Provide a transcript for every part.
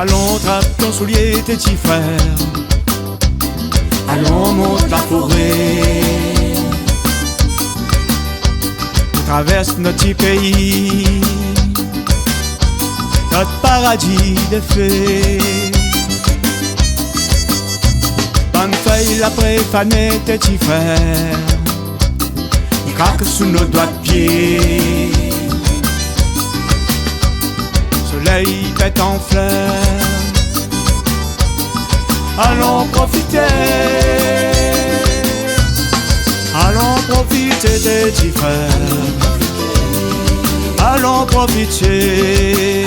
Allons, trappe ton soulier, tes petits frères. Allons, monte la forêt. On traverse notre petit pays, notre paradis de fées. Bonne feuille, la préfanée, tes petits frères. On craque sous nos doigts de pied. Soleil pète en fleurs. Allons profiter. Allons profiter des petits frères. Allons profiter.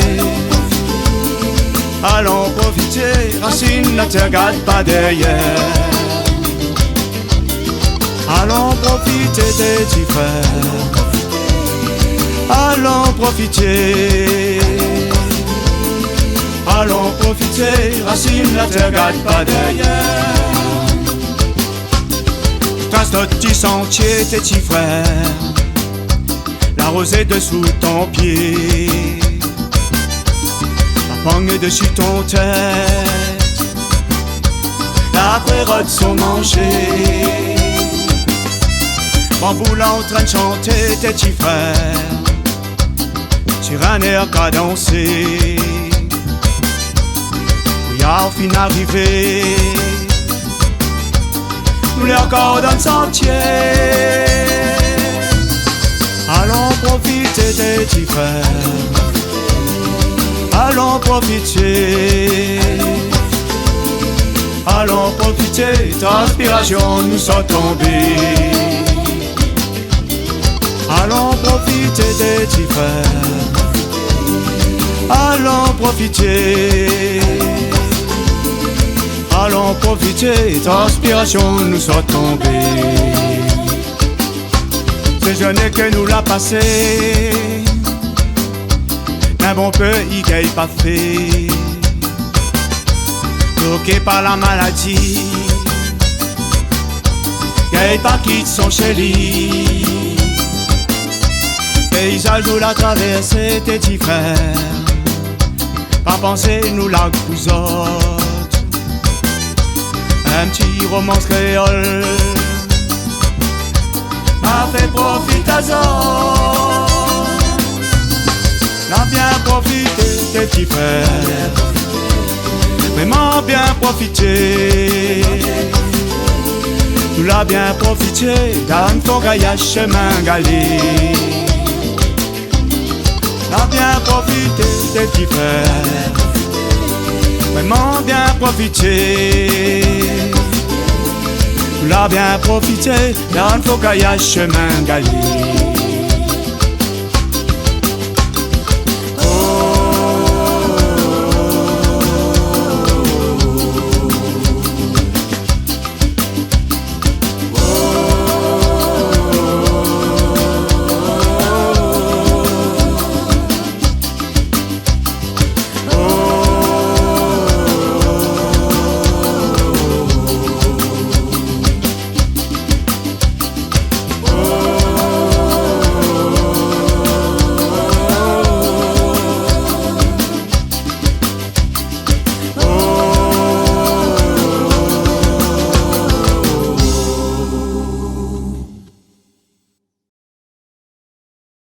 Allons profiter. Racine ne te regarde pas derrière. Allons profiter des petits frères. Allons profiter. Allons profiter, racine la terre regarde pas derrière. Trace notre petit sentier, tes petits frères. La rosée dessous ton pied. La pogne dessus ton tête. La prérote sont mangées. Bamboule en train de chanter, tes petits frères. Sur un air qu'a dansé. Au fin arrivé, nous les encore dans le sentier. Allons profiter des petits frères. Allons profiter. Allons profiter, transpiration nous sont tombées. Allons profiter des petits frères. Allons profiter. Allons profiter, transpiration nous sont tombées. C'est jeune que nous l'a passé. Un bon pays qui n'est pas fait. Bloqué par la maladie. Qui n'est pas quitte son chéri. Paysage nous l'a traversé, tes petits frères. Pas penser nous la cousotte. Un petit romance créole m'a fait profiter à zone. N'a bien profité, tes petits frères. Vraiment bien profité. Tu l'as bien profité dans ton voyage chemin galé. N'a bien profité, tes petits frères. Vraiment bien profité. Tu l'as bien profité dans le voyage chemin galé.